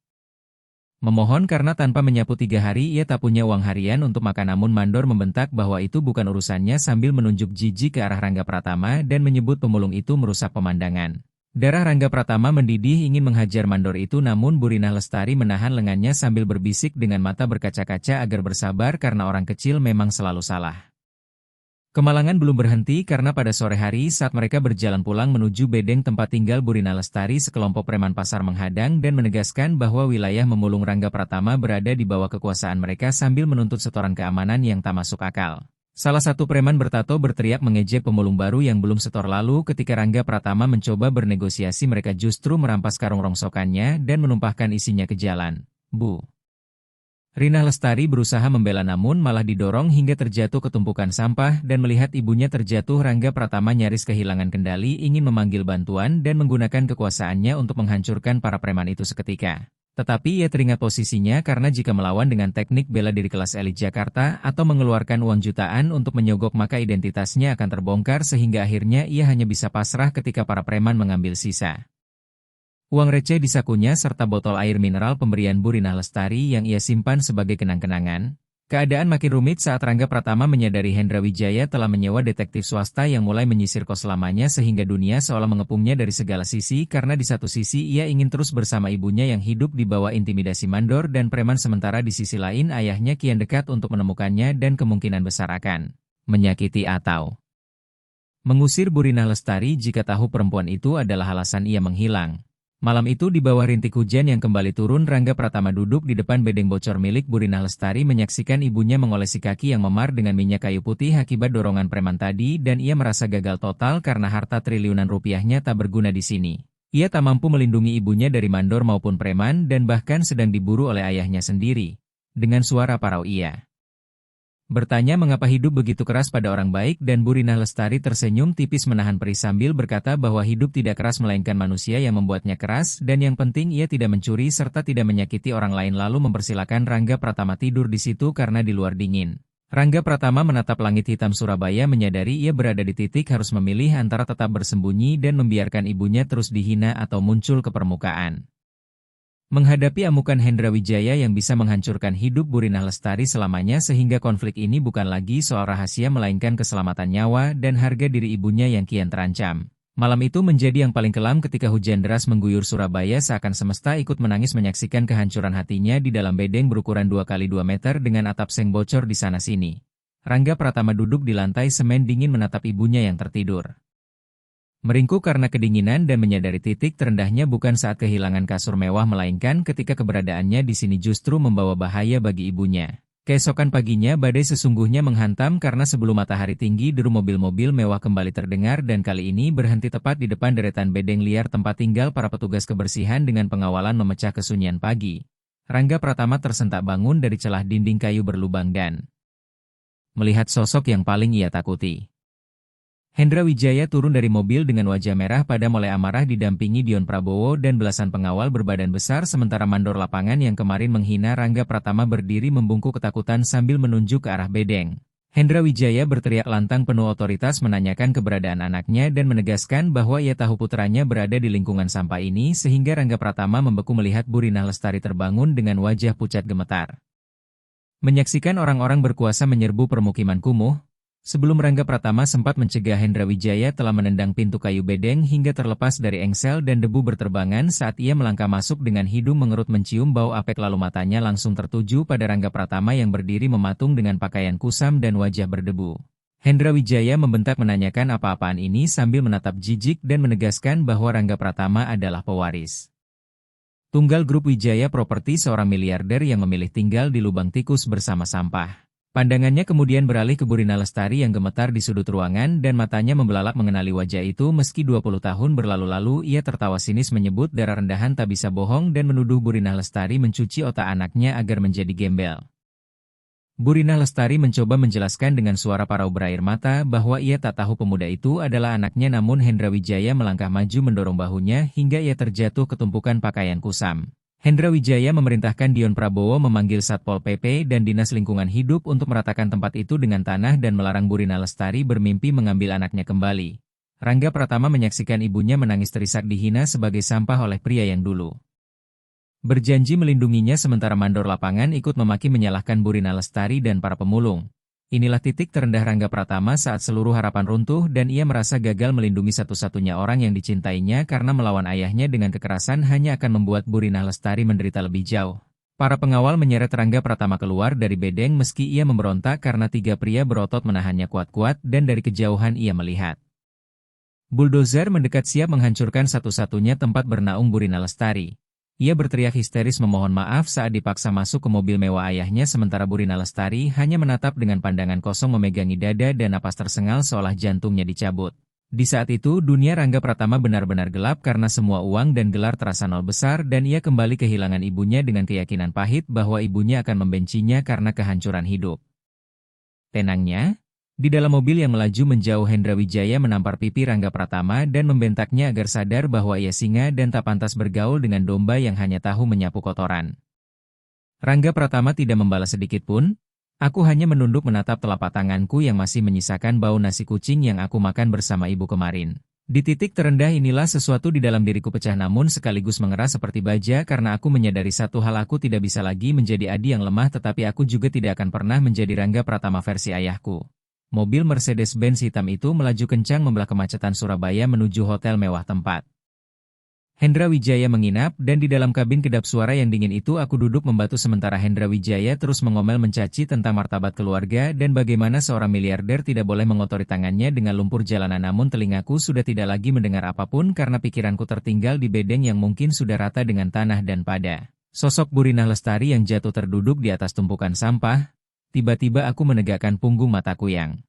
memohon karena tanpa menyapu 3 hari ia tak punya uang harian untuk makan, namun mandor membentak bahwa itu bukan urusannya sambil menunjuk jijik ke arah Rangga Pratama dan menyebut pemulung itu merusak pemandangan. Darah Rangga Pratama mendidih ingin menghajar mandor itu, namun Bu Rinah Lestari menahan lengannya sambil berbisik dengan mata berkaca-kaca agar bersabar karena orang kecil memang selalu salah. Kemalangan belum berhenti karena pada sore hari saat mereka berjalan pulang menuju bedeng tempat tinggal Bu Rinah Lestari, sekelompok preman pasar menghadang dan menegaskan bahwa wilayah memulung Rangga Pratama berada di bawah kekuasaan mereka sambil menuntut setoran keamanan yang tak masuk akal. Salah satu preman bertato berteriak mengejek pemulung baru yang belum setor, lalu ketika Rangga Pratama mencoba bernegosiasi mereka justru merampas karung rongsokannya dan menumpahkan isinya ke jalan. Bu Rinah Lestari berusaha membela namun malah didorong hingga terjatuh ke tumpukan sampah, dan melihat ibunya terjatuh Rangga Pratama nyaris kehilangan kendali ingin memanggil bantuan dan menggunakan kekuasaannya untuk menghancurkan para preman itu seketika. Tetapi ia teringat posisinya karena jika melawan dengan teknik bela diri kelas elit Jakarta atau mengeluarkan uang jutaan untuk menyogok maka identitasnya akan terbongkar sehingga akhirnya ia hanya bisa pasrah ketika para preman mengambil sisa uang receh di sakunya serta botol air mineral pemberian Bu Rinah Lestari yang ia simpan sebagai kenang-kenangan. Keadaan makin rumit saat Rangga Pratama menyadari Hendra Wijaya telah menyewa detektif swasta yang mulai menyisir kos lamanya sehingga dunia seolah mengepungnya dari segala sisi, karena di satu sisi ia ingin terus bersama ibunya yang hidup di bawah intimidasi mandor dan preman, sementara di sisi lain ayahnya kian dekat untuk menemukannya dan kemungkinan besar akan menyakiti atau mengusir Bu Rinah Lestari jika tahu perempuan itu adalah alasan ia menghilang. Malam itu di bawah rintik hujan yang kembali turun, Rangga Pratama duduk di depan bedeng bocor milik Bu Rinah Lestari menyaksikan ibunya mengolesi kaki yang memar dengan minyak kayu putih akibat dorongan preman tadi, dan ia merasa gagal total karena harta triliunan rupiahnya tak berguna di sini. Ia tak mampu melindungi ibunya dari mandor maupun preman dan bahkan sedang diburu oleh ayahnya sendiri. Dengan suara parau ia bertanya mengapa hidup begitu keras pada orang baik, dan Bu Rinah Lestari tersenyum tipis menahan perih sambil berkata bahwa hidup tidak keras melainkan manusia yang membuatnya keras, dan yang penting ia tidak mencuri serta tidak menyakiti orang lain, lalu mempersilakan Rangga Pratama tidur di situ karena di luar dingin. Rangga Pratama menatap langit hitam Surabaya menyadari ia berada di titik harus memilih antara tetap bersembunyi dan membiarkan ibunya terus dihina atau muncul ke permukaan. Menghadapi amukan Hendra Wijaya yang bisa menghancurkan hidup Bu Rinah Lestari selamanya, sehingga konflik ini bukan lagi soal rahasia melainkan keselamatan nyawa dan harga diri ibunya yang kian terancam. Malam itu menjadi yang paling kelam ketika hujan deras mengguyur Surabaya, seakan semesta ikut menangis menyaksikan kehancuran hatinya di dalam bedeng berukuran 2x2 meter dengan atap seng bocor di sana-sini. Rangga Pratama duduk di lantai semen dingin menatap ibunya yang tertidur meringkuk karena kedinginan dan menyadari titik terendahnya bukan saat kehilangan kasur mewah melainkan ketika keberadaannya di sini justru membawa bahaya bagi ibunya. Keesokan paginya badai sesungguhnya menghantam karena sebelum matahari tinggi deru mobil-mobil mewah kembali terdengar, dan kali ini berhenti tepat di depan deretan bedeng liar tempat tinggal para petugas kebersihan dengan pengawalan memecah kesunyian pagi. Rangga Pratama tersentak bangun dari celah dinding kayu berlubang dan melihat sosok yang paling ia takuti. Hendra Wijaya turun dari mobil dengan wajah merah padam oleh amarah didampingi Dion Prabowo dan belasan pengawal berbadan besar, sementara mandor lapangan yang kemarin menghina Rangga Pratama berdiri membungkuk ketakutan sambil menunjuk ke arah bedeng. Hendra Wijaya berteriak lantang penuh otoritas menanyakan keberadaan anaknya dan menegaskan bahwa ia tahu putranya berada di lingkungan sampah ini, sehingga Rangga Pratama membeku melihat Bu Rinah Lestari terbangun dengan wajah pucat gemetar. Menyaksikan orang-orang berkuasa menyerbu permukiman kumuh, sebelum Rangga Pratama sempat mencegah, Hendra Wijaya telah menendang pintu kayu bedeng hingga terlepas dari engsel dan debu berterbangan saat ia melangkah masuk dengan hidung mengerut mencium bau apek, lalu matanya langsung tertuju pada Rangga Pratama yang berdiri mematung dengan pakaian kusam dan wajah berdebu. Hendra Wijaya membentak menanyakan apa-apaan ini sambil menatap jijik dan menegaskan bahwa Rangga Pratama adalah pewaris tunggal grup Wijaya Properti, seorang miliarder yang memilih tinggal di lubang tikus bersama sampah. Pandangannya kemudian beralih ke Bu Rinah Lestari yang gemetar di sudut ruangan dan matanya membelalak mengenali wajah itu. Meski 20 tahun berlalu-lalu, ia tertawa sinis menyebut darah rendahan tak bisa bohong dan menuduh Bu Rinah Lestari mencuci otak anaknya agar menjadi gembel. Bu Rina Lestari mencoba menjelaskan dengan suara parau berair mata bahwa ia tak tahu pemuda itu adalah anaknya, namun Hendra Wijaya melangkah maju mendorong bahunya hingga ia terjatuh ke tumpukan pakaian kusam. Hendra Wijaya memerintahkan Dion Prabowo memanggil Satpol PP dan Dinas Lingkungan Hidup untuk meratakan tempat itu dengan tanah dan melarang Bu Rina Lestari bermimpi mengambil anaknya kembali. Rangga Pratama menyaksikan ibunya menangis terisak dihina sebagai sampah oleh pria yang dulu berjanji melindunginya, sementara mandor lapangan ikut memaki menyalahkan Bu Rina Lestari dan para pemulung. Inilah titik terendah Rangga Pratama saat seluruh harapan runtuh dan ia merasa gagal melindungi satu-satunya orang yang dicintainya karena melawan ayahnya dengan kekerasan hanya akan membuat Bu Rina Lestari menderita lebih jauh. Para pengawal menyeret Rangga Pratama keluar dari bedeng meski ia memberontak karena 3 pria berotot menahannya kuat-kuat dan dari kejauhan ia melihat buldozer mendekat siap menghancurkan satu-satunya tempat bernaung Bu Rina Lestari. Ia berteriak histeris memohon maaf saat dipaksa masuk ke mobil mewah ayahnya, sementara Bu Rina Lestari hanya menatap dengan pandangan kosong memegangi dada dan napas tersengal seolah jantungnya dicabut. Di saat itu dunia Rangga Pratama benar-benar gelap karena semua uang dan gelar terasa nol besar dan ia kembali kehilangan ibunya dengan keyakinan pahit bahwa ibunya akan membencinya karena kehancuran hidup. Tenangnya, di dalam mobil yang melaju menjauh, Hendra Wijaya menampar pipi Rangga Pratama dan membentaknya agar sadar bahwa ia singa dan tak pantas bergaul dengan domba yang hanya tahu menyapu kotoran. Rangga Pratama tidak membalas sedikit pun. Aku hanya menunduk menatap telapak tanganku yang masih menyisakan bau nasi kucing yang aku makan bersama ibu kemarin. Di titik terendah inilah sesuatu di dalam diriku pecah namun sekaligus mengeras seperti baja karena aku menyadari satu hal, aku tidak bisa lagi menjadi Adi yang lemah, tetapi aku juga tidak akan pernah menjadi Rangga Pratama versi ayahku. Mobil Mercedes-Benz hitam itu melaju kencang membelah kemacetan Surabaya menuju hotel mewah tempat Hendra Wijaya menginap, dan di dalam kabin kedap suara yang dingin itu aku duduk membatu sementara Hendra Wijaya terus mengomel mencaci tentang martabat keluarga dan bagaimana seorang miliarder tidak boleh mengotori tangannya dengan lumpur jalanan, namun telingaku sudah tidak lagi mendengar apapun karena pikiranku tertinggal di bedeng yang mungkin sudah rata dengan tanah dan pada sosok Bu Rina Lestari yang jatuh terduduk di atas tumpukan sampah. Tiba-tiba aku menegakkan punggung mataku yang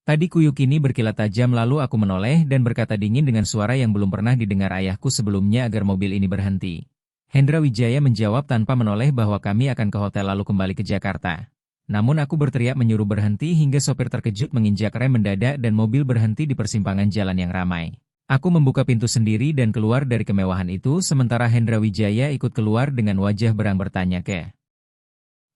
tadi kuyuk ini berkilat tajam, lalu aku menoleh dan berkata dingin dengan suara yang belum pernah didengar ayahku sebelumnya agar mobil ini berhenti. Hendra Wijaya menjawab tanpa menoleh bahwa kami akan ke hotel lalu kembali ke Jakarta. Namun aku berteriak menyuruh berhenti hingga sopir terkejut menginjak rem mendadak dan mobil berhenti di persimpangan jalan yang ramai. Aku membuka pintu sendiri dan keluar dari kemewahan itu sementara Hendra Wijaya ikut keluar dengan wajah berang bertanya ke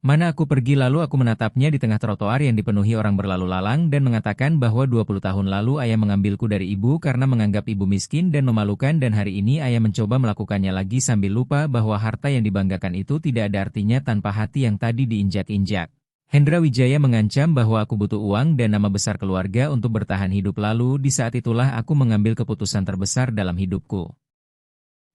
mana aku pergi, lalu aku menatapnya di tengah trotoar yang dipenuhi orang berlalu lalang dan mengatakan bahwa 20 tahun lalu ayah mengambilku dari ibu karena menganggap ibu miskin dan memalukan, dan hari ini ayah mencoba melakukannya lagi sambil lupa bahwa harta yang dibanggakan itu tidak ada artinya tanpa hati yang tadi diinjak-injak. Hendra Wijaya mengancam bahwa aku butuh uang dan nama besar keluarga untuk bertahan hidup, lalu di saat itulah aku mengambil keputusan terbesar dalam hidupku.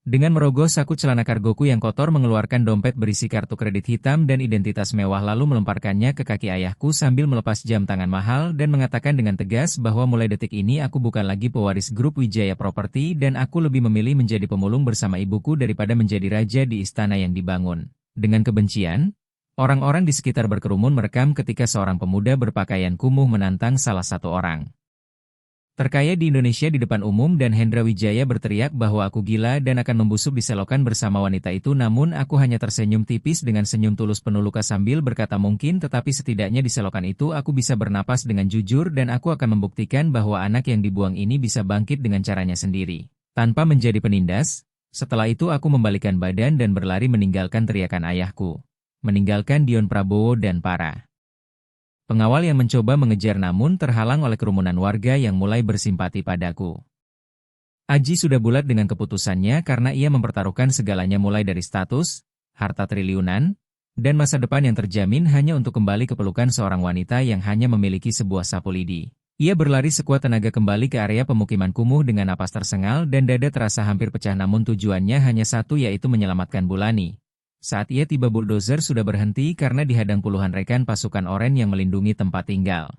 Dengan merogoh saku celana kargoku yang kotor, mengeluarkan dompet berisi kartu kredit hitam dan identitas mewah lalu melemparkannya ke kaki ayahku sambil melepas jam tangan mahal dan mengatakan dengan tegas bahwa mulai detik ini aku bukan lagi pewaris grup Wijaya Property dan aku lebih memilih menjadi pemulung bersama ibuku daripada menjadi raja di istana yang dibangun dengan kebencian. Orang-orang di sekitar berkerumun merekam ketika seorang pemuda berpakaian kumuh menantang salah satu orang terkaya di Indonesia di depan umum, dan Hendra Wijaya berteriak bahwa aku gila dan akan membusuk di selokan bersama wanita itu, namun aku hanya tersenyum tipis dengan senyum tulus penuh luka sambil berkata mungkin, tetapi setidaknya di selokan itu aku bisa bernapas dengan jujur dan aku akan membuktikan bahwa anak yang dibuang ini bisa bangkit dengan caranya sendiri, tanpa menjadi penindas. Setelah itu aku membalikkan badan dan berlari meninggalkan teriakan ayahku, meninggalkan Dion Prabowo dan para pengawal yang mencoba mengejar namun terhalang oleh kerumunan warga yang mulai bersimpati padaku. Aji sudah bulat dengan keputusannya karena ia mempertaruhkan segalanya mulai dari status, harta triliunan, dan masa depan yang terjamin hanya untuk kembali ke pelukan seorang wanita yang hanya memiliki sebuah sapu lidi. Ia berlari sekuat tenaga kembali ke area pemukiman kumuh dengan napas tersengal dan dada terasa hampir pecah, namun tujuannya hanya satu, yaitu menyelamatkan Bulani. Saat ia tiba, buldozer sudah berhenti karena dihadang puluhan rekan pasukan oranye yang melindungi tempat tinggal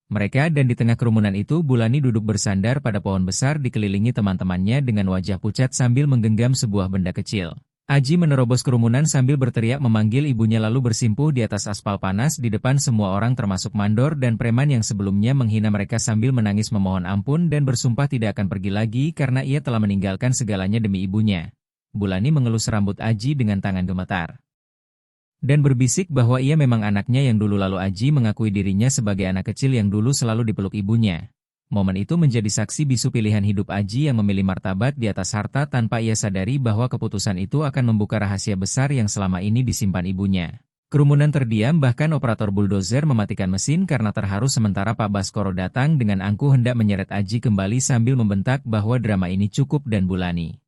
mereka, dan di tengah kerumunan itu Bulani duduk bersandar pada pohon besar dikelilingi teman-temannya dengan wajah pucat sambil menggenggam sebuah benda kecil. Aji menerobos kerumunan sambil berteriak memanggil ibunya lalu bersimpuh di atas aspal panas di depan semua orang termasuk mandor dan preman yang sebelumnya menghina mereka sambil menangis memohon ampun dan bersumpah tidak akan pergi lagi karena ia telah meninggalkan segalanya demi ibunya. Bulani mengelus rambut Aji dengan tangan gemetar. dan berbisik bahwa ia memang anaknya yang dulu. Lalu Aji mengakui dirinya sebagai anak kecil yang dulu selalu dipeluk ibunya. Momen itu menjadi saksi bisu pilihan hidup Aji yang memilih martabat di atas harta tanpa ia sadari bahwa keputusan itu akan membuka rahasia besar yang selama ini disimpan ibunya. Kerumunan terdiam, bahkan operator buldozer mematikan mesin karena terharu sementara Pak Baskoro datang dengan angkuh hendak menyeret Aji kembali sambil membentak bahwa drama ini cukup dan Bulani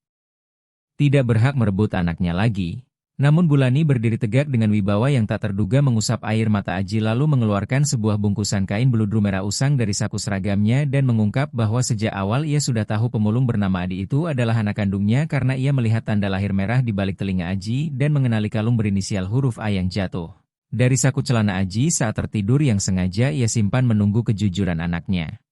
tidak berhak merebut anaknya lagi. Namun Bulani berdiri tegak dengan wibawa yang tak terduga mengusap air mata Aji lalu mengeluarkan sebuah bungkusan kain beludru merah usang dari saku seragamnya dan mengungkap bahwa sejak awal ia sudah tahu pemulung bernama Adi itu adalah anak kandungnya karena ia melihat tanda lahir merah di balik telinga Aji dan mengenali kalung berinisial huruf A yang jatuh dari saku celana Aji saat tertidur yang sengaja ia simpan menunggu kejujuran anaknya.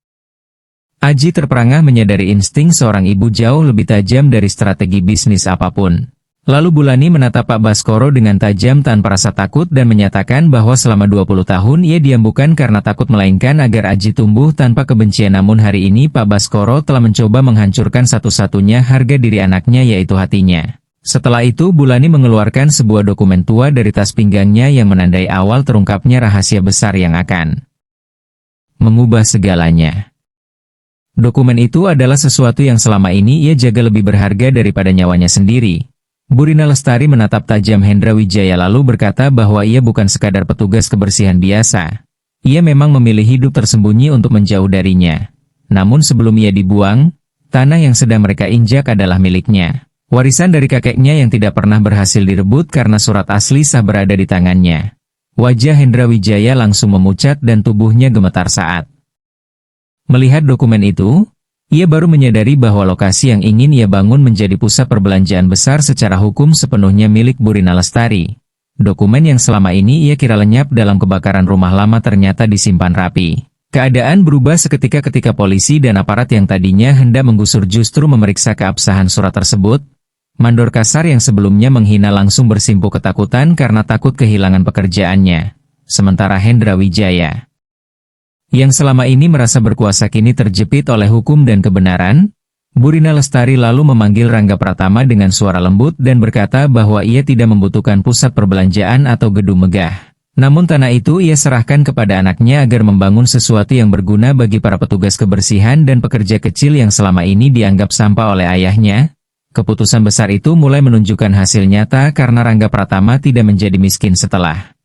Aji terperangah menyadari insting seorang ibu jauh lebih tajam dari strategi bisnis apapun. Lalu Bulani menatap Pak Baskoro dengan tajam tanpa rasa takut dan menyatakan bahwa selama 20 tahun ia diam bukan karena takut melainkan agar Aji tumbuh tanpa kebencian. Namun hari ini Pak Baskoro telah mencoba menghancurkan satu-satunya harga diri anaknya yaitu hatinya. Setelah itu Bulani mengeluarkan sebuah dokumen tua dari tas pinggangnya yang menandai awal terungkapnya rahasia besar yang akan mengubah segalanya. Dokumen itu adalah sesuatu yang selama ini ia jaga lebih berharga daripada nyawanya sendiri. Burina Lestari menatap tajam Hendra Wijaya lalu berkata bahwa ia bukan sekadar petugas kebersihan biasa. Ia memang memilih hidup tersembunyi untuk menjauh darinya. Namun sebelum ia dibuang, tanah yang sedang mereka injak adalah miliknya. Warisan dari kakeknya yang tidak pernah berhasil direbut karena surat asli sah berada di tangannya. Wajah Hendra Wijaya langsung memucat dan tubuhnya gemetar saat melihat dokumen itu. Ia baru menyadari bahwa lokasi yang ingin ia bangun menjadi pusat perbelanjaan besar secara hukum sepenuhnya milik Burina Lestari. Dokumen yang selama ini ia kira lenyap dalam kebakaran rumah lama ternyata disimpan rapi. Keadaan berubah seketika ketika polisi dan aparat yang tadinya hendak menggusur justru memeriksa keabsahan surat tersebut. Mandor kasar yang sebelumnya menghina langsung bersimpuh ketakutan karena takut kehilangan pekerjaannya. Sementara Hendra Wijaya yang selama ini merasa berkuasa kini terjepit oleh hukum dan kebenaran. Burina Lestari lalu memanggil Rangga Pratama dengan suara lembut dan berkata bahwa ia tidak membutuhkan pusat perbelanjaan atau gedung megah. Namun tanah itu ia serahkan kepada anaknya agar membangun sesuatu yang berguna bagi para petugas kebersihan dan pekerja kecil yang selama ini dianggap sampah oleh ayahnya. Keputusan besar itu mulai menunjukkan hasil nyata karena Rangga Pratama tidak menjadi miskin setelah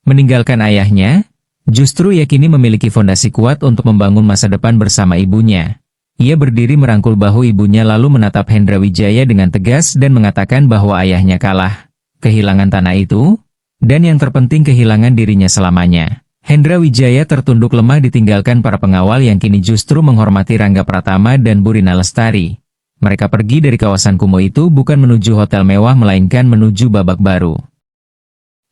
meninggalkan ayahnya. Justru ia kini memiliki fondasi kuat untuk membangun masa depan bersama ibunya. Ia berdiri merangkul bahu ibunya lalu menatap Hendra Wijaya dengan tegas dan mengatakan bahwa ayahnya kalah. Kehilangan tanah itu, dan yang terpenting kehilangan dirinya selamanya. Hendra Wijaya tertunduk lemah ditinggalkan para pengawal yang kini justru menghormati Rangga Pratama dan Burina Lestari. Mereka pergi dari kawasan kumuh itu bukan menuju hotel mewah melainkan menuju babak baru.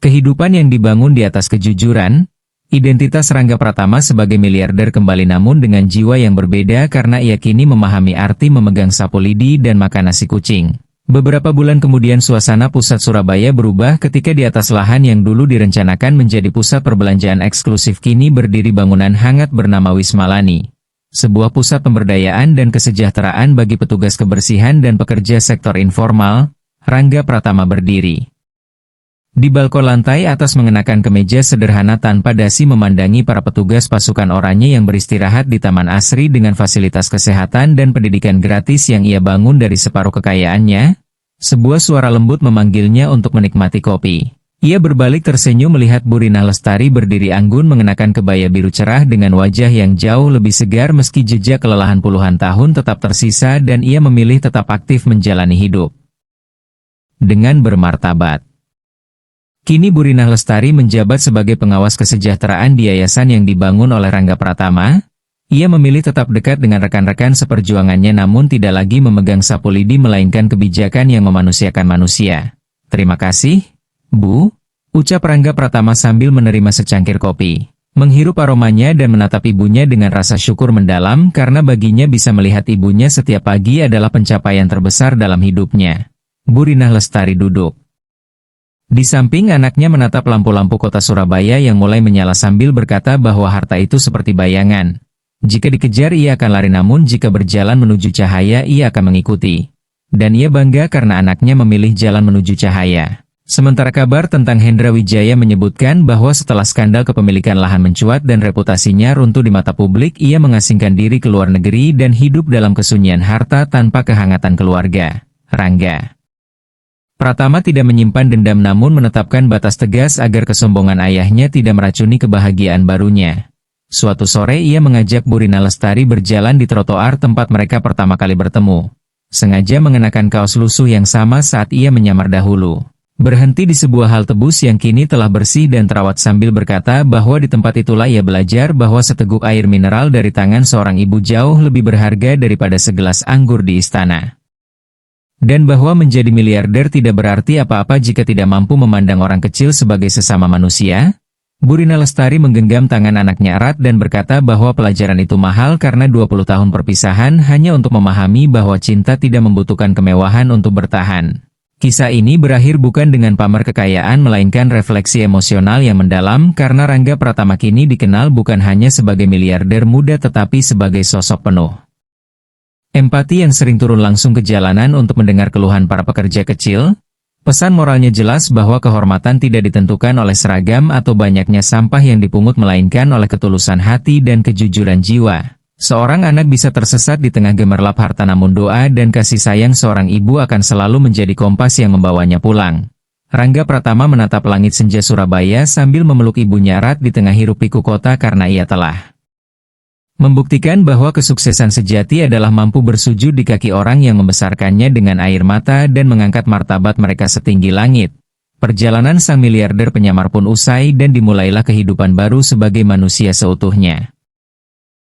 Kehidupan yang dibangun di atas kejujuran. Identitas Rangga Pratama sebagai miliarder kembali namun dengan jiwa yang berbeda karena ia kini memahami arti memegang sapu lidi dan makan nasi kucing. Beberapa bulan kemudian suasana pusat Surabaya berubah ketika di atas lahan yang dulu direncanakan menjadi pusat perbelanjaan eksklusif kini berdiri bangunan hangat bernama Wismalani. Sebuah pusat pemberdayaan dan kesejahteraan bagi petugas kebersihan dan pekerja sektor informal. Rangga Pratama berdiri di balkon lantai atas mengenakan kemeja sederhana tanpa dasi memandangi para petugas pasukan oranye yang beristirahat di Taman Asri dengan fasilitas kesehatan dan pendidikan gratis yang ia bangun dari separuh kekayaannya. Sebuah suara lembut memanggilnya untuk menikmati kopi. Ia berbalik tersenyum melihat Burina Lestari berdiri anggun mengenakan kebaya biru cerah dengan wajah yang jauh lebih segar meski jejak kelelahan puluhan tahun tetap tersisa dan ia memilih tetap aktif menjalani hidup dengan bermartabat. Kini Burina Lestari menjabat sebagai pengawas kesejahteraan di yayasan yang dibangun oleh Rangga Pratama. Ia memilih tetap dekat dengan rekan-rekan seperjuangannya namun tidak lagi memegang sapu lidi melainkan kebijakan yang memanusiakan manusia. Terima kasih, Bu, ucap Rangga Pratama sambil menerima secangkir kopi. Menghirup aromanya dan menatap ibunya dengan rasa syukur mendalam karena baginya bisa melihat ibunya setiap pagi adalah pencapaian terbesar dalam hidupnya. Burina Lestari duduk di samping anaknya menatap lampu-lampu kota Surabaya yang mulai menyala sambil berkata bahwa harta itu seperti bayangan. Jika dikejar ia akan lari namun jika berjalan menuju cahaya ia akan mengikuti. Dan ia bangga karena anaknya memilih jalan menuju cahaya. Sementara kabar tentang Hendra Wijaya menyebutkan bahwa setelah skandal kepemilikan lahan mencuat dan reputasinya runtuh di mata publik, ia mengasingkan diri ke luar negeri dan hidup dalam kesunyian harta tanpa kehangatan keluarga. Rangga Pratama tidak menyimpan dendam namun menetapkan batas tegas agar kesombongan ayahnya tidak meracuni kebahagiaan barunya. Suatu sore ia mengajak Bu Rina Lestari berjalan di trotoar tempat mereka pertama kali bertemu. Sengaja mengenakan kaos lusuh yang sama saat ia menyamar dahulu. Berhenti di sebuah halte bus yang kini telah bersih dan terawat sambil berkata bahwa di tempat itulah ia belajar bahwa seteguk air mineral dari tangan seorang ibu jauh lebih berharga daripada segelas anggur di istana. Dan bahwa menjadi miliarder tidak berarti apa-apa jika tidak mampu memandang orang kecil sebagai sesama manusia. Bu Rina Lestari menggenggam tangan anaknya erat dan berkata bahwa pelajaran itu mahal karena 20 tahun perpisahan hanya untuk memahami bahwa cinta tidak membutuhkan kemewahan untuk bertahan. Kisah ini berakhir bukan dengan pamer kekayaan melainkan refleksi emosional yang mendalam karena Rangga Pratama kini dikenal bukan hanya sebagai miliarder muda tetapi sebagai sosok penuh empati yang sering turun langsung ke jalanan untuk mendengar keluhan para pekerja kecil. Pesan moralnya jelas bahwa kehormatan tidak ditentukan oleh seragam atau banyaknya sampah yang dipungut melainkan oleh ketulusan hati dan kejujuran jiwa. Seorang anak bisa tersesat di tengah gemerlap harta namun doa dan kasih sayang seorang ibu akan selalu menjadi kompas yang membawanya pulang. Rangga Pratama menatap langit senja Surabaya sambil memeluk ibunya erat di tengah hiruk-pikuk kota karena ia telah membuktikan bahwa kesuksesan sejati adalah mampu bersujud di kaki orang yang membesarkannya dengan air mata dan mengangkat martabat mereka setinggi langit. Perjalanan sang miliarder penyamar pun usai dan dimulailah kehidupan baru sebagai manusia seutuhnya.